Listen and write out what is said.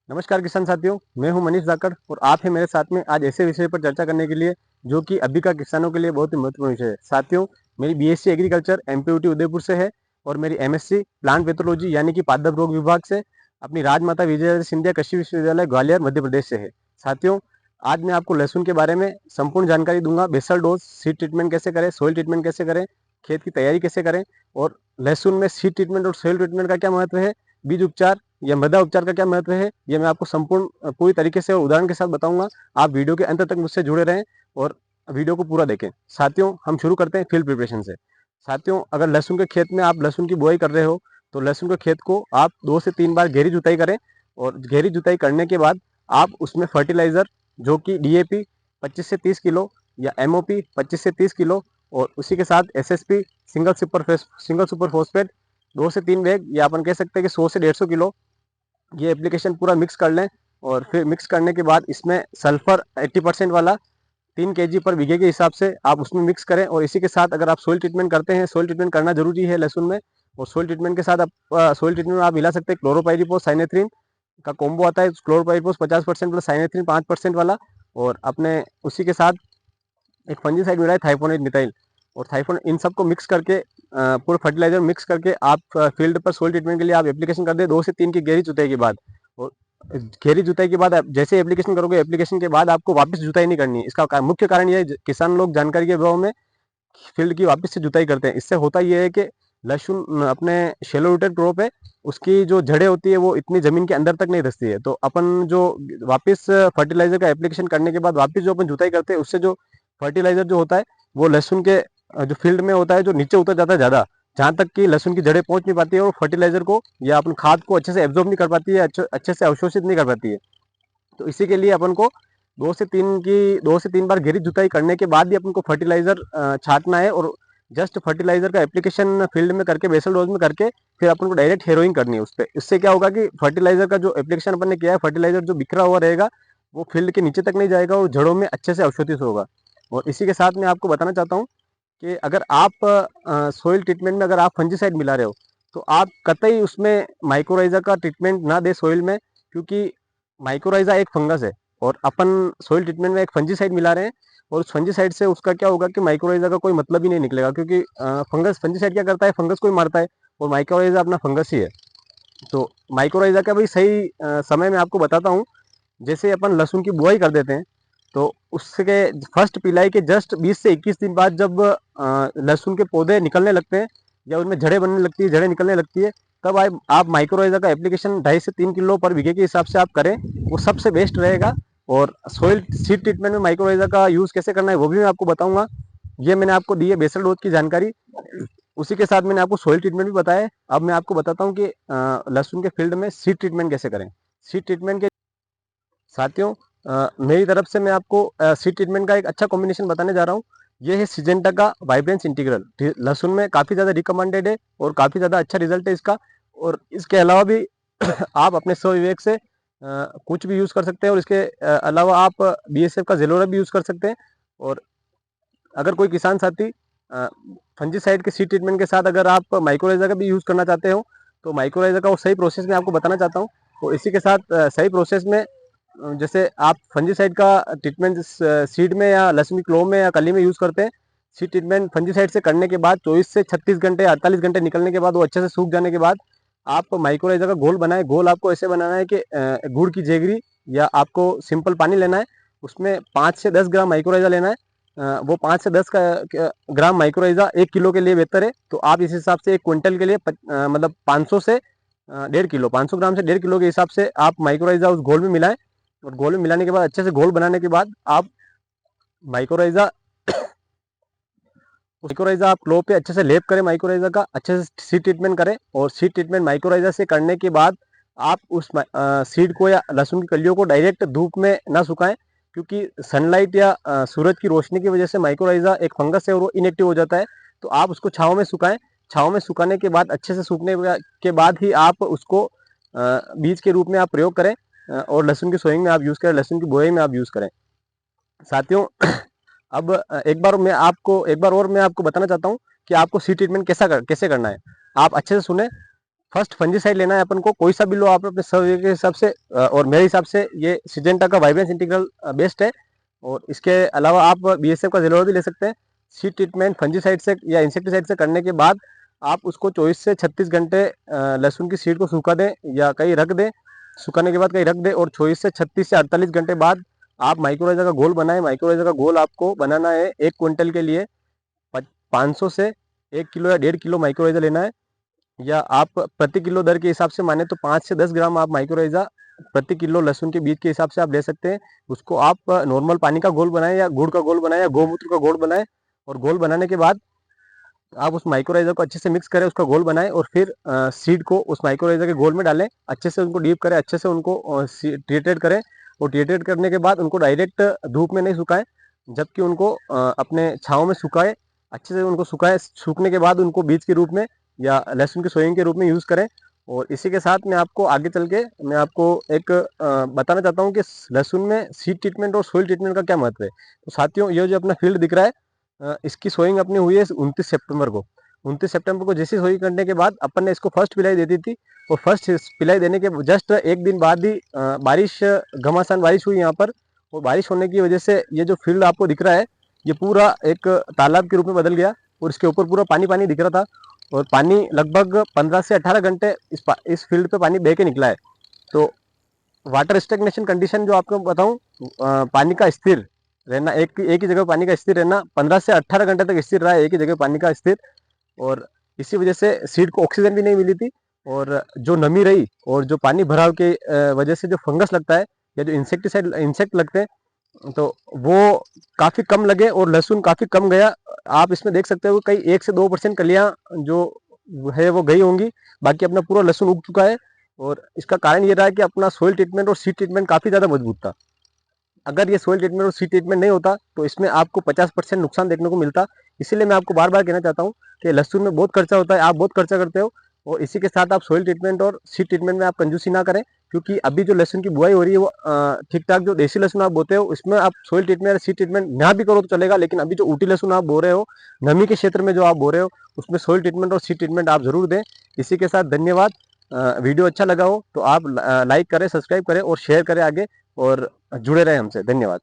नमस्कार किसान साथियों, मैं हूं मनीष जाखड़ और आप हैं मेरे साथ में आज ऐसे विषय पर चर्चा करने के लिए जो कि अभी का किसानों के लिए बहुत ही महत्वपूर्ण विषय है। साथियों, मेरी बीएससी एग्रीकल्चर एमपीयूटी उदयपुर से है और मेरी एमएससी प्लांट पैथोलॉजी यानी कि पादप रोग विभाग से अपनी राजमाता विजय सिंधिया कृषि विश्वविद्यालय ग्वालियर मध्य प्रदेश से है। साथियों, आज मैं आपको लहसुन के बारे में संपूर्ण जानकारी दूंगा। बेसल डोज, सीड ट्रीटमेंट कैसे करें, सोइल ट्रीटमेंट कैसे करें, खेत की तैयारी कैसे करें और लहसुन में सीड ट्रीटमेंट और सोइल ट्रीटमेंट का क्या महत्व है, बीज उपचार या मृदा उपचार का क्या महत्व है, ये मैं आपको संपूर्ण पूरी तरीके से और उदाहरण के साथ बताऊंगा। आप वीडियो के अंत तक मुझसे जुड़े रहें और वीडियो को पूरा देखें। साथियों, हम शुरू करते हैं फील्ड प्रिपरेशन से। साथियों, अगर लहसुन के खेत में आप लहसुन की बुआई कर रहे हो तो लहसुन के खेत को आप 2 से 3 बार गहरी जुताई करें और गहरी जुताई करने के बाद आप उसमें फर्टिलाइजर जो कि डीएपी 25 से 30 किलो या एमओपी 25 से 30 किलो और उसी के साथ एसएसपी सिंगल सुपर फॉस्फेट 2 से 3 बैग या अपन कह सकते हैं कि 100 से 150 किलो ये एप्लीकेशन पूरा मिक्स कर लें। और फिर मिक्स करने के बाद इसमें सल्फर 80% वाला 3 kg पर बीघे के हिसाब से आप उसमें मिक्स करें। और इसी के साथ अगर आप सोइल ट्रीटमेंट करते हैं, सोइल ट्रीटमेंट करना जरूरी है लहसुन में। और सोइल ट्रीटमेंट के साथ आप सोइल ट्रीटमेंट में आप मिला सकते हैं क्लोरोपाइरीफॉस साइनेथ्रीन का कॉम्बो आता है। क्लोरोपाइरीफॉस 50% वाला, साइनेथ्रीन 5% वाला और अपने उसी के साथ एक फंजीसाइड मिला है थाइफोनेट मिथाइल और थाइफोन, इन सबको मिक्स करके पूरा फर्टिलाइजर मिक्स करके आप फील्ड पर सोइल ट्रीटमेंट के लिए आप एप्लीकेशन कर दे 2 से 3 की गहरी जुताई के बाद। और गहरी जुताई के बाद आप जैसे एप्लीकेशन करोगे, एप्लीकेशन के बाद आपको वापस जुताई नहीं करनी है। इसका मुख्य कारण यह है, किसान लोग जानकारी के अभाव में फील्ड की वापस से जुताई करते हैं। इससे होता यह है कि लहसुन अपने शैलो रूटेड क्रॉप है, उसकी जो जड़ें होती है वो इतनी जमीन के अंदर तक नहीं धंसती है। तो अपन जो वापस फर्टिलाइजर का एप्लीकेशन करने के बाद वापस जो अपन जुताई करते हैं, उससे जो फर्टिलाइजर जो होता है वो लहसुन के जो फील्ड में होता है जो नीचे उतर जाता है ज़्यादा, जहाँ तक कि लहसुन की जड़ें पहुंच नहीं पाती है और फर्टिलाइजर को या अपन खाद को अच्छे से एब्जॉर्ब नहीं कर पाती है, अच्छे से अवशोषित नहीं कर पाती है। तो इसी के लिए अपन को 2 से 3 बार गहरी जुताई करने के बाद ही अपन को फर्टिलाइजर छांटना है। और जस्ट फर्टिलाइजर का एप्लीकेशन फील्ड में करके, बेसल डोज में करके फिर अपन को डायरेक्ट हेरोइंग करनी है उस पर। इससे क्या होगा कि फर्टिलाइजर का जो एप्लीकेशन अपन ने किया है, फर्टिलाइजर जो बिखरा हुआ रहेगा वो फील्ड के नीचे तक नहीं जाएगा और जड़ों में अच्छे से अवशोषित होगा। और इसी के साथ मैं आपको बताना चाहता हूँ कि अगर आप सोइल ट्रीटमेंट में अगर आप फंजीसाइड मिला रहे हो तो आप कतई उसमें माइक्रोराइजा का ट्रीटमेंट ना दे सोइल में, क्योंकि माइक्रोराइजा एक फंगस है और अपन सोइल ट्रीटमेंट में एक फंजीसाइड मिला रहे हैं। और उस फंजीसाइड से उसका क्या होगा कि माइक्रोराइजा का कोई मतलब ही नहीं निकलेगा, क्योंकि फंजीसाइड क्या करता है, फंगस को ही मारता है और माइक्रोराइजा अपना फंगस ही है। तो माइक्रोराइजा का भी सही समय मैं आपको बताता हूँ। जैसे अपन लहसुन की बुआई कर देते हैं तो उसके फर्स्ट पिलाई के जस्ट 20 से 21 दिन बाद जब लहसुन के पौधे निकलने लगते हैं या उनमें जड़ें बनने लगती है, जड़ें निकलने लगती है, तब आप माइक्रोराइजा का एप्लीकेशन 2.5 से 3 किलो पर बीघे के हिसाब से आप करें, वो सबसे बेस्ट रहेगा। और सोइल सीड ट्रीटमेंट में माइक्रोराइजा का यूज़ कैसे करना है वो भी मैं आपको बताऊंगा। ये मैंने आपको दी है बेसल डोज की जानकारी, उसी के साथ मैंने आपको सोइल ट्रीटमेंट भी बताया है। अब मैं आपको बताता हूँ कि लहसुन के फील्ड में सीड ट्रीटमेंट कैसे करें। सीड ट्रीटमेंट के साथियों, मेरी तरफ से मैं आपको सीड ट्रीटमेंट का एक अच्छा कॉम्बिनेशन बताने जा रहा हूँ। ये है सिजेंटा का वाइब्रेंस इंटीग्रल। लहसुन में काफ़ी ज़्यादा रिकमेंडेड है और काफ़ी ज़्यादा अच्छा रिजल्ट है इसका। और इसके अलावा भी आप अपने स्व विवेक से कुछ भी यूज़ कर सकते हैं और इसके अलावा आप बीएसएफ का जेलोरा भी यूज़ कर सकते हैं। और अगर कोई किसान साथी फंजीसाइड के सीड ट्रीटमेंट के साथ अगर आप माइक्रोराइजा का भी यूज़ करना चाहते हो तो माइक्रोराइजा का वो सही प्रोसेस में आपको बताना चाहता हूँ। तो इसी के साथ सही प्रोसेस में जैसे आप फंजीसाइड का ट्रीटमेंट सीड में या लहसुन की क्लो में या कली में यूज़ करते हैं। सीड ट्रीटमेंट फंजीसाइड से करने के बाद 24 से 36 घंटे 48 घंटे निकलने के बाद वो अच्छे से सूख जाने के बाद आप माइक्रोराइजा का घोल बनाए। घोल आपको ऐसे बनाना है कि गुड़ की जेगरी या आपको सिंपल पानी लेना है, उसमें 5 से 10 ग्राम माइक्रोराइजा लेना है। वो 5 से 10 ग्राम माइक्रोराइजा 1 किलो के लिए बेहतर है। तो आप इस हिसाब से 1 क्विंटल के लिए मतलब 500 से 1.5 किलो, 500 ग्राम से 1.5 किलो के हिसाब से आप माइक्रोराइजा उस घोल में मिलाएं। और घोल में मिलाने के बाद अच्छे से घोल बनाने के बाद आप माइक्रोराइजा माइक्रोराइजा आप क्लो पे अच्छे से लेप करें, माइक्रोराइजा का अच्छे से सीड ट्रीटमेंट करें। और सीड ट्रीटमेंट माइक्रोराइजा से करने के बाद आप उस सीड को या लहसुन की कलियों को डायरेक्ट धूप में ना सुखाएं, क्योंकि सनलाइट या सूरज की रोशनी की वजह से माइक्रोराइजा एक फंगस है और वो इनएक्टिव हो जाता है। तो आप उसको छाँव में सुखाएं। छाँव में सुखाने के बाद अच्छे से सूखने के बाद ही आप उसको बीज के रूप में आप प्रयोग करें और लहसुन की सोइंग में आप यूज़ करें, लहसुन की बुआई में आप यूज़ करें। साथियों, अब एक बार और मैं आपको बताना चाहता हूँ कि आपको सीड ट्रीटमेंट कैसे करना है। आप अच्छे से सुने। फर्स्ट फंजीसाइड लेना है अपन को, कोई सा भी लो आप अपने सर्वे के हिसाब से, और मेरे हिसाब से ये सिजेंटा का वाइब्रेंस इंटीग्रल बेस्ट है। और इसके अलावा आप बीएसएफ का जेलोर भी ले सकते हैं। सीड ट्रीटमेंट फंजीसाइड से या इंसेक्टिसाइड से करने के बाद आप उसको 24 से 36 घंटे लहसुन की सीड को सूखा दें या कहीं रख दें, सुखाने के बाद कहीं रख दें, और 24 से 36 से 48 घंटे बाद आप माइक्रोराइजा का घोल बनाएं। माइक्रोराइजा का घोल आपको बनाना है 1 क्विंटल के लिए 500 से 1 किलो या 1.5 किलो माइक्रोराइजा लेना है, या आप प्रति किलो दर के हिसाब से माने तो 5 से 10 ग्राम आप माइक्रोराइजा प्रति किलो लहसुन के बीज के हिसाब से आप ले सकते हैं। उसको आप नॉर्मल पानी का घोल बनाएं या गुड़ का घोल बनाएं या गोमूत्र का घोल बनाएं, और घोल बनाने के बाद आप उस माइक्रोराइजा को अच्छे से मिक्स करें, उसका घोल बनाएं, और फिर सीड को उस माइक्रोराइजा के घोल में डालें, अच्छे से उनको डीप करें, अच्छे से उनको ट्रीटेड करें। और ट्रीटेड करने के बाद उनको डायरेक्ट धूप में नहीं सुखाएं, जबकि उनको अपने छाँव में सुखाएं, अच्छे से उनको सुखाएं। सूखने के बाद उनको बीज के रूप में या लहसुन की सोइंग के रूप में यूज़ करें। और इसी के साथ मैं आपको आगे चल के मैं आपको एक बताना चाहता हूँ कि लहसुन में सीड ट्रीटमेंट और सोइल ट्रीटमेंट का क्या महत्व है। तो साथियों, ये जो अपना फील्ड दिख रहा है, इसकी सोइंग अपनी हुई है 29 सितंबर को। 29 सितंबर को जैसी सोइंग करने के बाद अपन ने इसको फर्स्ट पिलाई दे दी थी, और फर्स्ट पिलाई देने के जस्ट एक दिन बाद ही बारिश, घमासान बारिश हुई यहाँ पर। और बारिश होने की वजह से ये जो फील्ड आपको दिख रहा है, ये पूरा एक तालाब के रूप में बदल गया, और इसके ऊपर पूरा पानी पानी दिख रहा था। और पानी लगभग 15 से 18 घंटे इस फील्ड पे पानी बह के निकला है। तो वाटर स्टेगनेशन कंडीशन जो आपको बताऊं, पानी का स्थिर रहना, एक ही जगह पानी का स्थिर रहना 15 से 18 घंटे तक स्थिर रहा है, एक ही जगह पानी का स्थिर। और इसी वजह से सीड को ऑक्सीजन भी नहीं मिली थी, और जो नमी रही और जो पानी भराव के वजह से जो फंगस लगता है या जो इंसेक्ट लगते हैं, तो वो काफ़ी कम लगे और लहसुन काफ़ी कम गया। आप इसमें देख सकते हो कई 1 से 2% कलियां जो है वो गई होंगी, बाकी अपना पूरा लहसुन उग चुका है। और इसका कारण ये रहा है कि अपना सोइल ट्रीटमेंट और सीड ट्रीटमेंट काफ़ी ज़्यादा मजबूत था। अगर ये सोइल ट्रीटमेंट और सीड ट्रीटमेंट नहीं होता तो इसमें आपको 50% नुकसान देखने को मिलता। इसीलिए मैं आपको बार बार कहना चाहता हूँ कि लहसुन में बहुत खर्चा होता है, आप बहुत खर्चा करते हो, और इसी के साथ आप सोइल ट्रीटमेंट और सीड ट्रीटमेंट में आप कंजूसी ना करें। क्योंकि अभी जो लहसुन की बुआई हो रही है वो ठीक ठाक, जो देसी लहसुन आप बोते हो उसमें आप सोइल ट्रीटमेंट या सीड ट्रीटमेंट ना भी करो तो चलेगा, लेकिन अभी जो ऊटी लहसुन आप बो रहे हो, नमी के क्षेत्र में जो आप बो रहे हो, उसमें सोइल ट्रीटमेंट और सीड ट्रीटमेंट आप जरूर दें। इसी के साथ धन्यवाद। वीडियो अच्छा लगा हो तो आप लाइक करें, सब्सक्राइब करें और शेयर करें आगे, और जुड़े रहें हमसे। धन्यवाद।